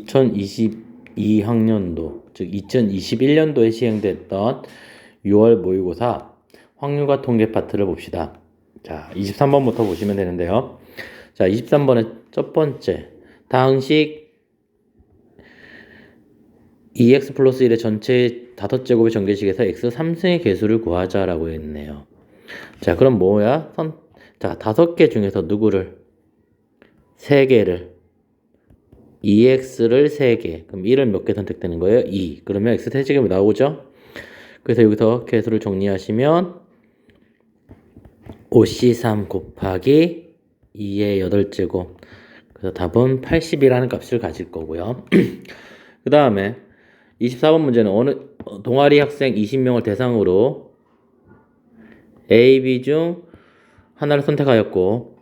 2022학년도, 즉 2021년도에 시행됐던 6월 모의고사 확률과 통계 파트를 봅시다. 자, 23번부터 보시면 되는데요. 자, 23번의 첫 번째, 다항식 2x 플러스 1의 전체 5제곱의 전개식에서 x 3승의 개수를 구하자라고 했네요. 자, 그럼 뭐야? 자, 5개 중에서 누구를? 3개를 2x를 3개, 그럼 1을 몇 개 선택되는 거예요? 2. 그러면 x 세제곱이 나오죠? 그래서 여기서 개수를 정리하시면 5c3 곱하기 2의 8제곱, 그래서 답은 80이라는 값을 가질 거고요. 그 다음에 24번 문제는 어느 동아리 학생 20명을 대상으로 A, B 중 하나를 선택하였고,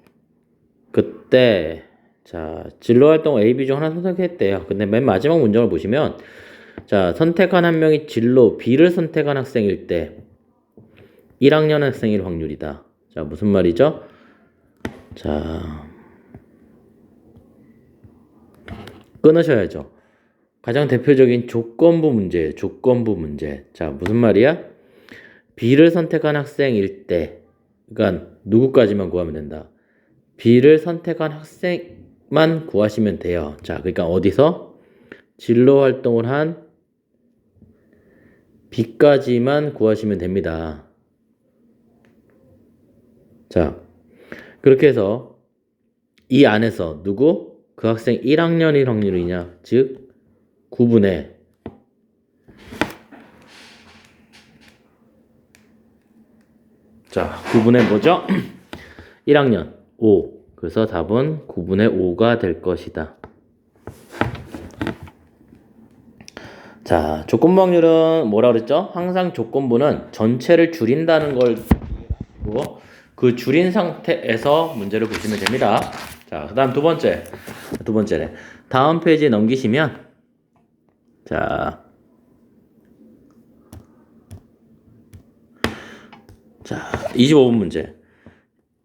그때 자, 진로 활동 A, B 중 하나 선택했대요. 근데 맨 마지막 문장을 보시면, 자, 선택한 한 명이 진로 B를 선택한 학생일 때 1학년 학생일 확률이다. 자, 무슨 말이죠? 자, 끊으셔야죠. 가장 대표적인 조건부 문제예요. 조건부 문제. 자, 무슨 말이야? B를 선택한 학생일 때, 그러니까 누구까지만 구하면 된다. B를 선택한 학생만 구하시면 돼요. 자, 그러니까 어디서? 진로 활동을 한 B까지만 구하시면 됩니다. 자, 그렇게 해서 이 안에서 누구? 그 학생 1학년일 확률이냐? 즉 9분의 자, 9분의 뭐죠? 1학년 5. 그래서 답은 9분의 5가 될 것이다. 자, 조건부 확률은 뭐라 그랬죠? 항상 조건부는 전체를 줄인다는 걸 보고 그 줄인 상태에서 문제를 보시면 됩니다. 자, 그 다음 두 번째네. 다음 페이지에 넘기시면, 자, 25번 문제.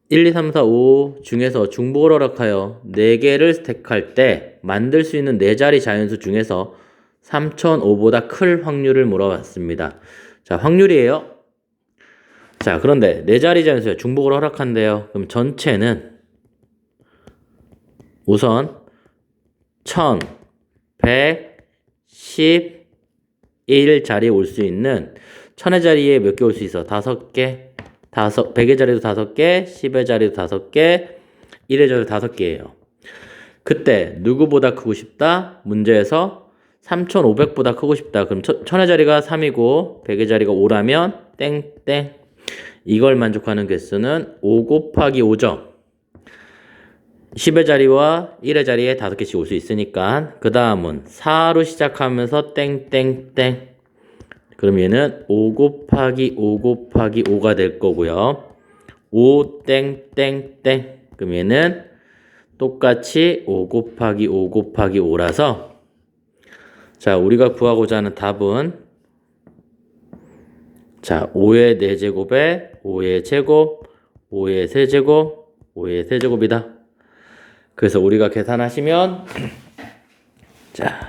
1, 2, 3, 4, 5 중에서 중복을 허락하여 4개를 택할 때 만들 수 있는 4자리 자연수 중에서 3005보다 클 확률을 물어봤습니다. 자, 확률이에요. 자, 그런데 4자리 자연수에 중복을 허락한대요. 그럼 전체는 우선 1111자리에 올 수 있는 1000의 자리에 몇 개 올 수 있어? 5개. 100의 자리도 5개, 10의 자리도 5개, 1의 자리도 5개예요. 그때 누구보다 크고 싶다? 문제에서 3500보다 크고 싶다. 그럼 1000의 자리가 3이고 100의 자리가 5라면 땡땡. 이걸 만족하는 개수는 5 곱하기 5점. 10의 자리와 1의 자리에 5개씩 올 수 있으니까 그 다음은 4로 시작하면서 땡땡땡. 그럼 얘는 5 곱하기 5 곱하기 5가 될 거고요. 5 땡땡땡. 그럼 얘는 똑같이 5 곱하기 5 곱하기 5라서, 자, 우리가 구하고자 하는 답은, 자, 5의 4제곱에 5의 제곱, 5의 세제곱, 5의 세제곱이다. 그래서 우리가 계산하시면 자,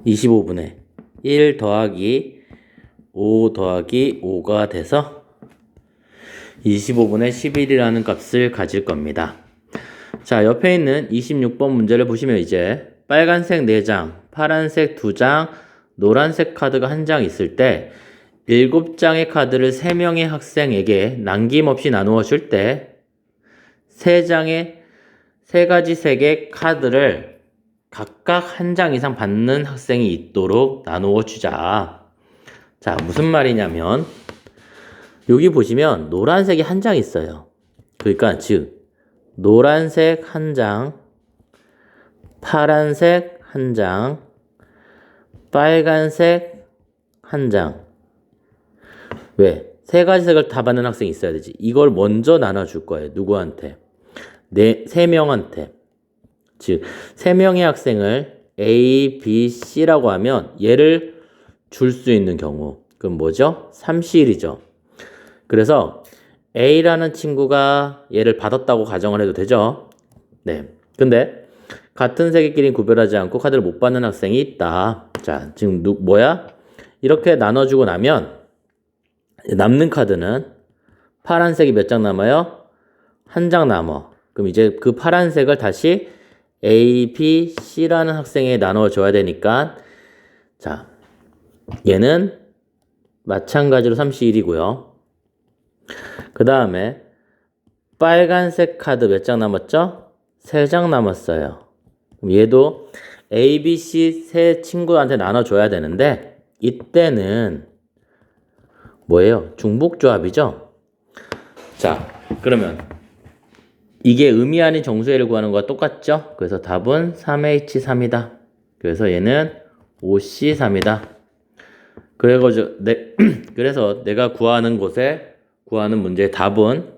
25분의 1 더하기 5 더하기 5가 돼서 25분의 11이라는 값을 가질 겁니다. 자, 옆에 있는 26번 문제를 보시면 이제 빨간색 4장, 파란색 2장, 노란색 카드가 1장 있을 때 7장의 카드를 3명의 학생에게 남김없이 나누어 줄 때 3장의 3가지 색의 카드를 각각 1장 이상 받는 학생이 있도록 나누어 주자. 자, 무슨 말이냐면 여기 보시면 노란색이 1장 있어요. 그러니까 즉 노란색 1장, 파란색 1장, 빨간색 1장. 왜? 3가지 색을 다 받는 학생이 있어야 되지. 이걸 먼저 나눠줄 거예요. 누구한테? 3명한테. 즉 3명의 학생을 A, B, C라고 하면 얘를 줄 수 있는 경우, 그럼 뭐죠? 3C1이죠. 그래서 A라는 친구가 얘를 받았다고 가정을 해도 되죠. 네. 근데 같은 세계끼리 구별하지 않고 카드를 못 받는 학생이 있다. 자, 지금 뭐야? 이렇게 나눠주고 나면 남는 카드는 파란색이 몇 장 남아요? 한 장 남아. 그럼 이제 그 파란색을 다시 A, B, C라는 학생에 나눠줘야 되니까 자, 얘는 마찬가지로 31이고요. 그 다음에 빨간색 카드 몇 장 남았죠? 3장 남았어요. 그럼 얘도 A, B, C 세 친구한테 나눠줘야 되는데 이때는 뭐예요? 중복조합이죠? 자, 그러면 이게 의미 아닌 정수해를 구하는 거와 똑같죠? 그래서 답은 3H3이다. 그래서 얘는 5C3이다. 그래서 내가 구하는 문제의 답은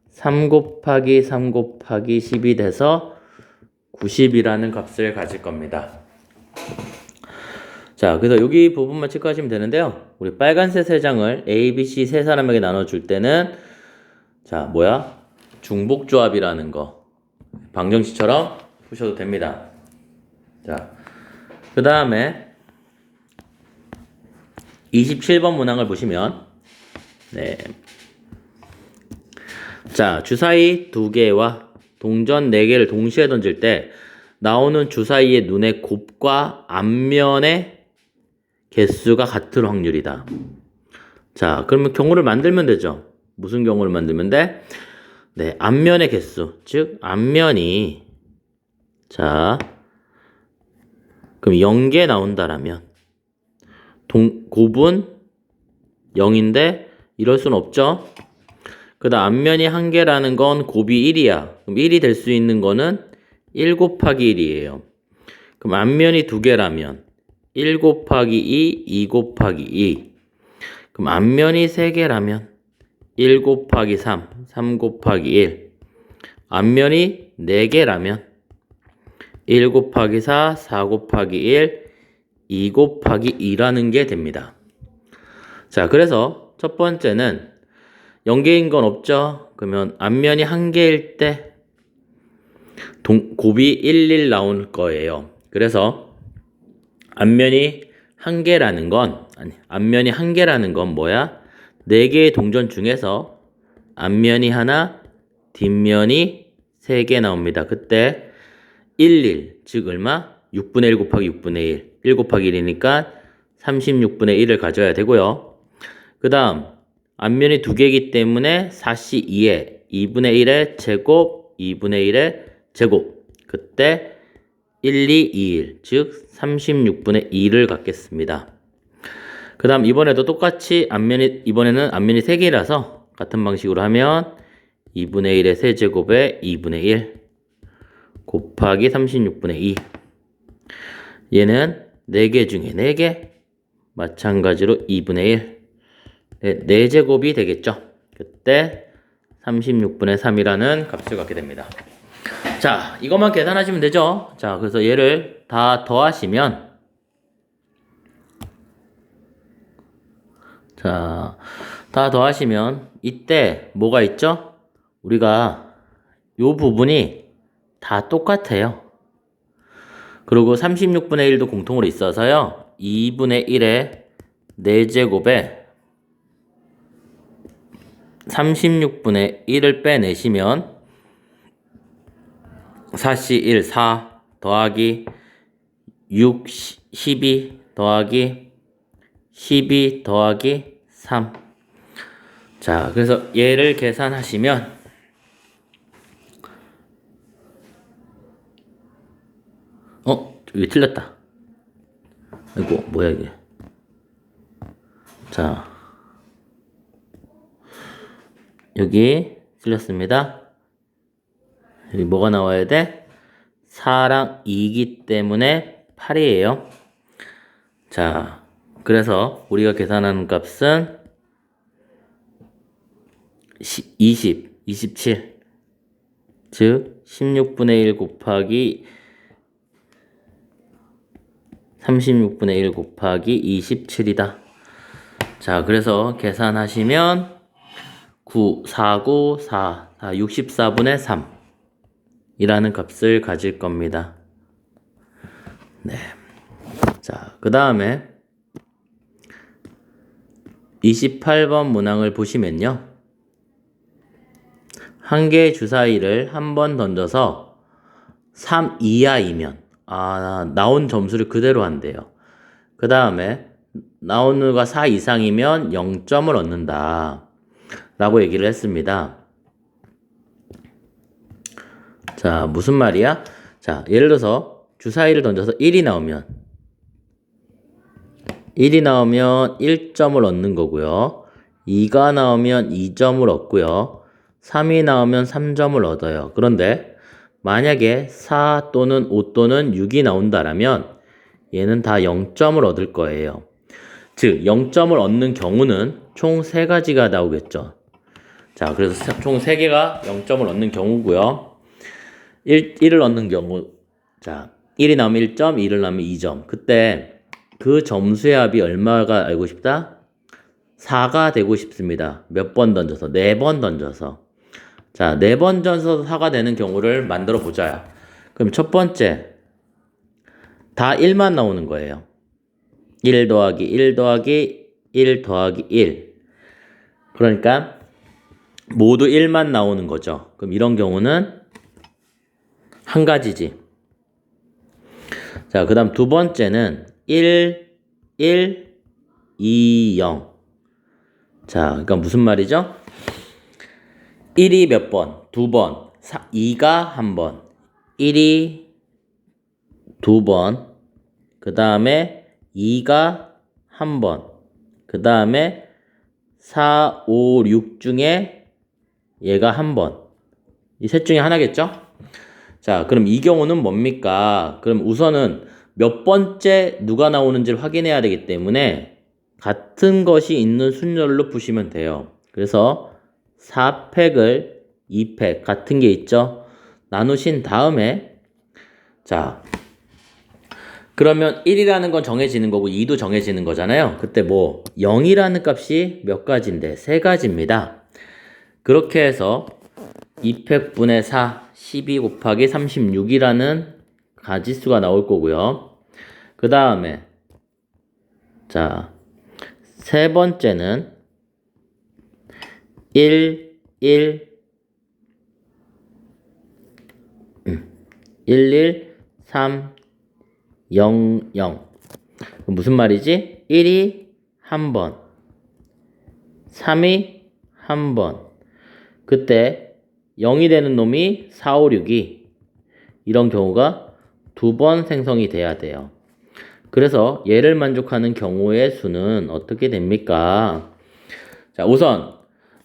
3 곱하기 3 곱하기 10이 돼서 90이라는 값을 가질 겁니다. 자, 그래서 여기 부분만 체크하시면 되는데요. 우리 빨간색 3장을 A, B, C 세 사람에게 나눠줄 때는 자, 뭐야? 중복조합이라는 거 방정식처럼 푸셔도 됩니다. 자, 그 다음에 27번 문항을 보시면 네. 자, 주사위 2개와 동전 4개를 동시에 던질 때 나오는 주사위의 눈의 곱과 앞면의 개수가 같을 확률이다. 자, 그러면 경우를 만들면 되죠. 무슨 경우를 만들면 돼? 네, 앞면의 개수. 즉, 앞면이 자, 그럼 0개 나온다라면 곱은 0인데 이럴 순 없죠. 그 다음 앞면이 1개라는 건 곱이 1이야. 그럼 1이 될 수 있는 거는 1 곱하기 1이에요. 그럼 앞면이 2개라면 1 곱하기 2, 2 곱하기 2. 그럼 앞면이 3개라면 1 곱하기 3, 3 곱하기 1. 앞면이 4개라면 1 곱하기 4, 4 곱하기 1, 2 곱하기 2라는 게 됩니다. 자, 그래서 첫 번째는 0개인 건 없죠? 그러면 앞면이 1개일 때 곱이 1, 1 나올 거예요. 그래서 앞면이 1개라는 건 뭐야? 4개의 동전 중에서 앞면이 하나, 뒷면이 3개 나옵니다. 그때 1, 1, 즉 얼마? 6분의 1 곱하기 6분의 1. 1 곱하기 1이니까 36분의 1을 가져야 되고요. 그 다음 앞면이 2개이기 때문에 4C2에 2분의 1의 제곱, 2분의 1의 제곱. 그때 1, 2, 2, 1, 즉 36분의 2를 갖겠습니다. 그 다음 이번에도 똑같이 이번에는 앞면이 3개라서 같은 방식으로 하면 2분의 1의 세제곱에 2분의 1 곱하기 36분의 2. 얘는 4개 중에 4개, 마찬가지로 2분의 1. 4제곱이 되겠죠. 그때 36분의 3이라는 값을 갖게 됩니다. 자, 이것만 계산하시면 되죠. 자, 그래서 얘를 다 더하시면 자, 다 더하시면 이때 뭐가 있죠? 우리가 요 부분이 다 똑같아요. 그리고 36분의 1도 공통으로 있어서요. 2분의 1의 4제곱에 36분의 1을 빼내시면 4C1 4 더하기 6 12 더하기 12 더하기 3. 자, 그래서 얘를 계산하시면 이게 틀렸다. 아이고, 뭐야 이게. 자, 여기 틀렸습니다. 여기 뭐가 나와야 돼? 4랑 2이기 때문에 8이에요. 자, 그래서 우리가 계산하는 값은 20, 27. 즉 16분의 1 곱하기 36분의 1 곱하기 27이다. 자, 그래서 계산하시면 9, 4, 9, 4, 64분의 3. 이라는 값을 가질 겁니다. 네. 자, 그 다음에 28번 문항을 보시면요. 한 개의 주사위를 한 번 던져서 3 이하이면 나온 점수를 그대로 한대요. 그 다음에 나온 수가 4 이상이면 0점을 얻는다 라고 얘기를 했습니다. 자, 무슨 말이야? 자, 예를 들어서 주사위를 던져서 1이 나오면 1점을 얻는 거고요. 2가 나오면 2점을 얻고요. 3이 나오면 3점을 얻어요. 그런데 만약에 4 또는 5 또는 6이 나온다라면 얘는 다 0점을 얻을 거예요. 즉 0점을 얻는 경우는 총 3가지가 나오겠죠. 자, 그래서 총 3개가 0점을 얻는 경우고요. 1을 얻는 경우, 자, 1이 나오면 1점, 2를 나오면 2점. 그때 그 점수의 합이 얼마가 알고 싶다? 4가 되고 싶습니다. 몇 번 던져서? 4번 던져서. 자, 4번 던져서 4가 되는 경우를 만들어 보자. 그럼 첫 번째, 다 1만 나오는 거예요. 1 더하기 1 더하기 1 더하기 1. 그러니까 모두 1만 나오는 거죠. 그럼 이런 경우는 한 가지지. 자, 그 다음 두 번째는 1, 1, 2, 0. 자, 그러니까 무슨 말이죠? 1이 몇 번? 2번. 2가 한 번. 1이 2번. 그 다음에 2가 한 번. 그 다음에 4, 5, 6 중에 얘가 한 번. 이 셋 중에 하나겠죠? 자, 그럼 이 경우는 뭡니까? 그럼 우선은 몇 번째 누가 나오는지를 확인해야 되기 때문에 같은 것이 있는 순열로 푸시면 돼요. 그래서 4팩을 2팩 같은 게 있죠? 나누신 다음에 자, 그러면 1이라는 건 정해지는 거고 2도 정해지는 거잖아요. 그때 뭐 0이라는 값이 몇 가지인데 3가지입니다. 그렇게 해서 2팩분의 4 12 곱하기 36이라는 가지수가 나올 거고요. 그 다음에 자, 세 번째는 1, 1, 1, 3, 0, 0. 무슨 말이지? 1이 한 번, 3이 한 번. 그때 0이 되는 놈이 4, 5, 6이 이런 경우가 2번 생성이 돼야 돼요. 그래서 얘를 만족하는 경우의 수는 어떻게 됩니까? 자, 우선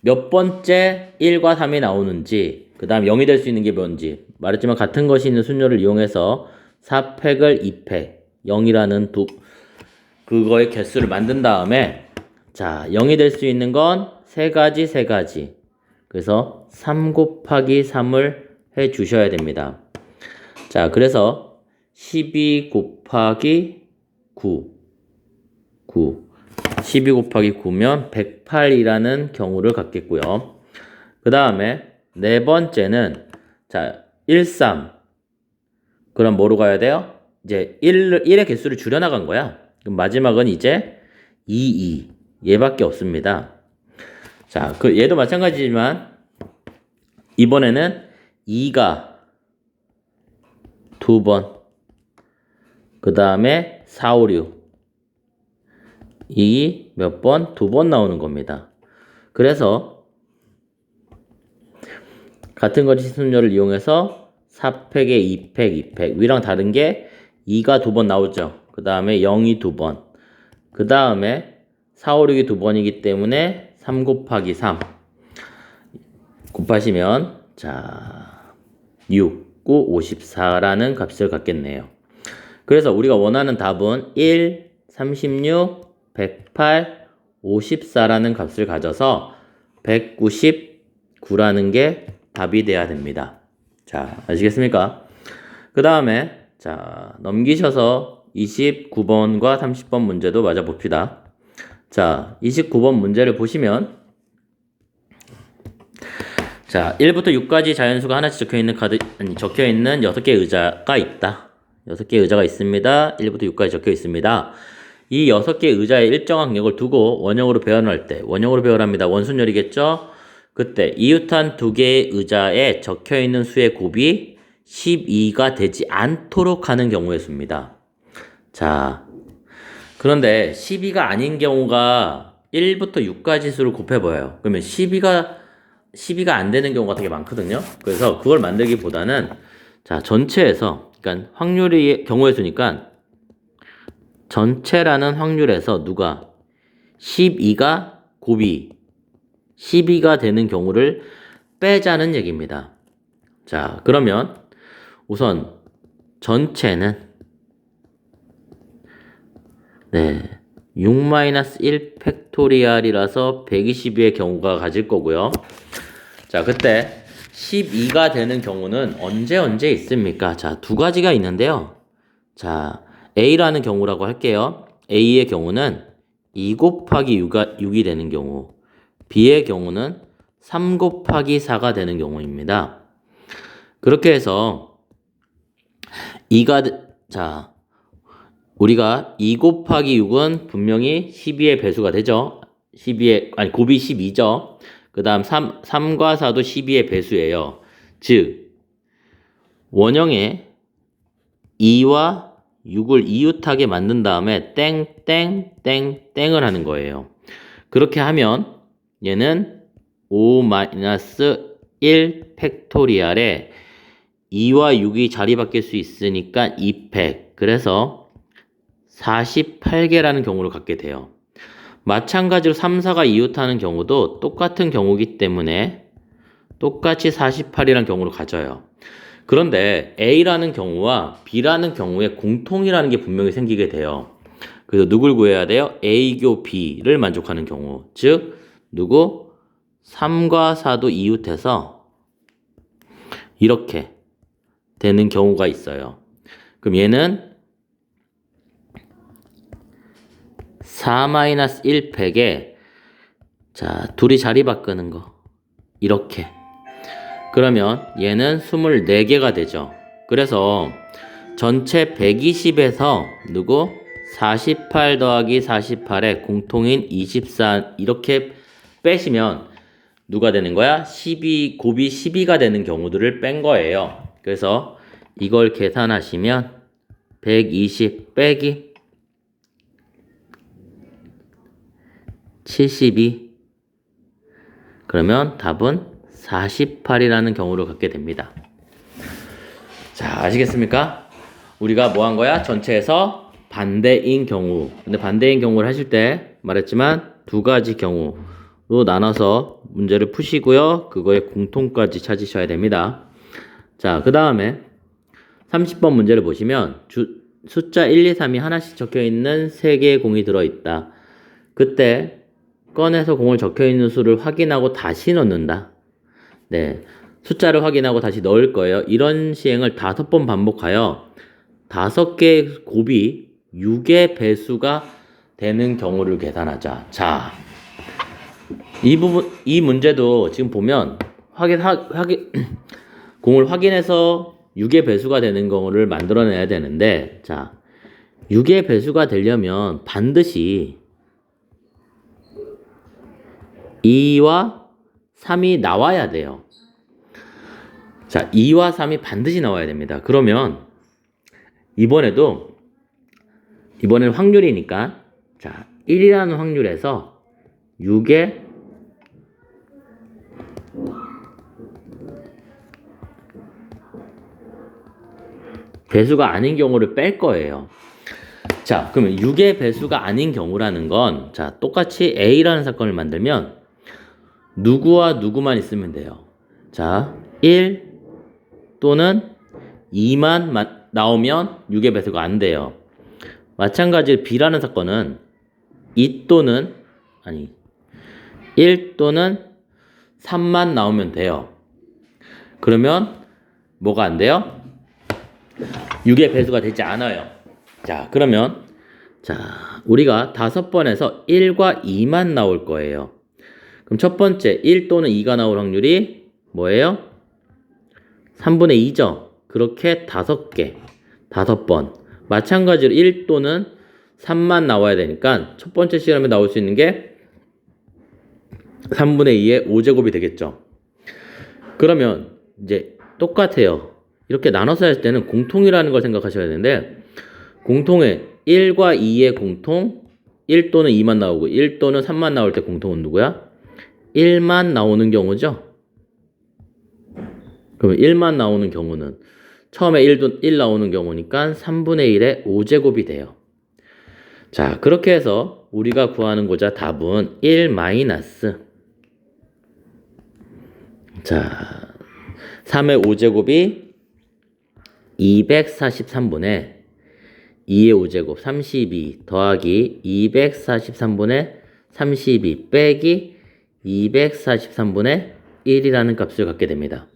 몇 번째 1과 3이 나오는지, 그 다음 0이 될 수 있는 게 뭔지 말했지만 같은 것이 있는 순열을 이용해서 4팩을 2팩 0이라는 그거의 개수를 만든 다음에 자, 0이 될 수 있는 건 3가지. 그래서 3 곱하기 3을 해 주셔야 됩니다. 자, 그래서 12 곱하기 9. 12 곱하기 9면 108이라는 경우를 갖겠고요. 그 다음에 네 번째는 자, 13. 그럼 뭐로 가야 돼요? 이제 1의 개수를 줄여나간 거야. 그럼 마지막은 이제 22. 얘밖에 없습니다. 자, 얘도 마찬가지지만 이번에는 2가 2번. 그 다음에 4, 5, 6. 이 몇 번? 2번 나오는 겁니다. 그래서 같은 거지 순열을 이용해서 4팩에 2팩. 위랑 다른 게 2가 2번 나오죠. 그 다음에 0이 2번. 그 다음에 4, 5, 6이 2번이기 때문에 3 곱하기 3 곱하시면 자 6, 9, 54라는 값을 갖겠네요. 그래서 우리가 원하는 답은 1, 36, 108, 54라는 값을 가져서 199라는 게 답이 돼야 됩니다. 자, 아시겠습니까? 그 다음에 자 넘기셔서 29번과 30번 문제도 맞아 봅시다. 자, 29번 문제를 보시면 자, 1부터 6까지 자연수가 하나씩 적혀 있는 6개의 의자가 있다. 6개의 의자가 있습니다. 1부터 6까지 적혀 있습니다. 이 6개의 의자의 일정한 간격을 두고 원형으로 배열할 때, 원형으로 배열합니다. 원순열이겠죠? 그때 이웃한 2개의 의자에 적혀 있는 수의 곱이 12가 되지 않도록 하는 경우의 수입니다. 자, 그런데 12가 아닌 경우가 1부터 6까지 수를 곱해봐요. 그러면 12가 안 되는 경우가 되게 많거든요. 그래서 그걸 만들기보다는 자, 전체에서, 그러니까 확률이 경우의 수니까 전체라는 확률에서 누가 12가 곱이 12가 되는 경우를 빼자는 얘기입니다. 자, 그러면 우선 전체는 6-1 팩토리얼이라서 122의 경우가 가질 거고요. 자, 그때 12가 되는 경우는 언제 있습니까? 자, 2가지가 있는데요. 자, A라는 경우라고 할게요. A의 경우는 2 곱하기 6이 되는 경우, B의 경우는 3 곱하기 4가 되는 경우입니다. 그렇게 해서 우리가 2 곱하기 6은 분명히 12의 배수가 되죠. 곱이 12죠. 그 다음 3과 4도 12의 배수예요. 즉, 원형에 2와 6을 이웃하게 만든 다음에 땡을 하는 거예요. 그렇게 하면 얘는 5-1 팩토리얼에 2와 6이 자리 바뀔 수 있으니까 2팩. 그래서 48개라는 경우를 갖게 돼요. 마찬가지로 3, 4가 이웃하는 경우도 똑같은 경우이기 때문에 똑같이 48이라는 경우를 가져요. 그런데 A라는 경우와 B라는 경우에 공통이라는 게 분명히 생기게 돼요. 그래서 누굴 구해야 돼요? A교 B를 만족하는 경우. 즉, 3과 4도 이웃해서 이렇게 되는 경우가 있어요. 그럼 얘는 4-1 팩에 자, 둘이 자리 바꾸는 거 이렇게. 그러면 얘는 24개가 되죠. 그래서 전체 120에서 48 더하기 48에 공통인 24 이렇게 빼시면 누가 되는 거야? 곱이 12가 되는 경우들을 뺀 거예요. 그래서 이걸 계산하시면 120 빼기 72. 그러면 답은 48이라는 경우를 갖게 됩니다. 자, 아시겠습니까? 우리가 뭐 한 거야? 전체에서 반대인 경우. 근데 반대인 경우를 하실 때 말했지만 2가지 경우로 나눠서 문제를 푸시고요. 그거의 공통까지 찾으셔야 됩니다. 자, 그 다음에 30번 문제를 보시면 숫자 1, 2, 3이 하나씩 적혀있는 3개의 공이 들어있다. 그때 꺼내서 공을 적혀있는 수를 확인하고 다시 넣는다. 네, 숫자를 확인하고 다시 넣을 거예요. 이런 시행을 5번 반복하여 5개의 곱이 6의 배수가 되는 경우를 계산하자. 자, 이 문제도 지금 보면 공을 확인해서 6의 배수가 되는 경우를 만들어내야 되는데, 자, 6의 배수가 되려면 반드시 2와 3이 나와야 돼요. 자, 2와 3이 반드시 나와야 됩니다. 그러면 이번에는 확률이니까 자, 1이라는 확률에서 6의 배수가 아닌 경우를 뺄 거예요. 자, 그러면 6의 배수가 아닌 경우라는 건 자, 똑같이 A라는 사건을 만들면 누구와 누구만 있으면 돼요. 자, 1 또는 2만 나오면 6의 배수가 안 돼요. 마찬가지로 B라는 사건은 1 또는 3만 나오면 돼요. 그러면 뭐가 안 돼요? 6의 배수가 되지 않아요. 자, 그러면 우리가 5번에서 1과 2만 나올 거예요. 그럼 첫 번째 1 또는 2가 나올 확률이 뭐예요? 3분의 2죠. 그렇게 5개, 5번. 마찬가지로 1 또는 3만 나와야 되니까 첫 번째 시간에 나올 수 있는 게 3분의 2의 5제곱이 되겠죠. 그러면 이제 똑같아요. 이렇게 나눠서 할 때는 공통이라는 걸 생각하셔야 되는데 공통에 1과 2의 공통 1 또는 2만 나오고 1 또는 3만 나올 때 공통은 누구야? 1만 나오는 경우죠. 그러면 1만 나오는 경우는 처음에 1 나오는 경우니까 3분의 1의 5제곱이 돼요. 자, 그렇게 해서 우리가 구하는고자 답은 1 마이너스 자, 3의 5제곱이 243분의 2의 5제곱 32 더하기 243분의 32 빼기 243분의 1이라는 값을 갖게 됩니다.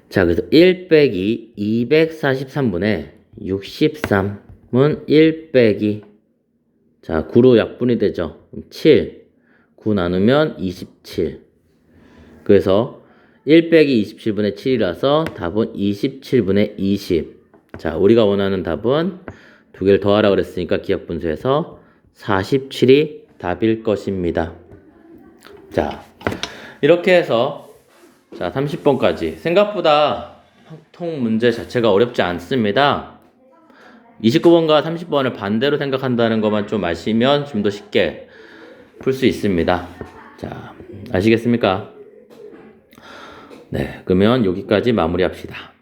자, 그래서 1 빼기 243분의 63은 1 빼기 자, 9로 약분이 되죠. 7 9 나누면 27 그래서 1 빼기 27분의 7이라서 답은 27분의 20 자, 우리가 원하는 답은 두 개를 더하라 그랬으니까 기하분수에서 47이 답일 것입니다. 자, 이렇게 해서 자, 30번까지 생각보다 통 문제 자체가 어렵지 않습니다. 29번과 30번을 반대로 생각한다는 것만 좀 아시면 좀 더 쉽게 풀 수 있습니다. 자, 아시겠습니까? 네, 그러면 여기까지 마무리합시다.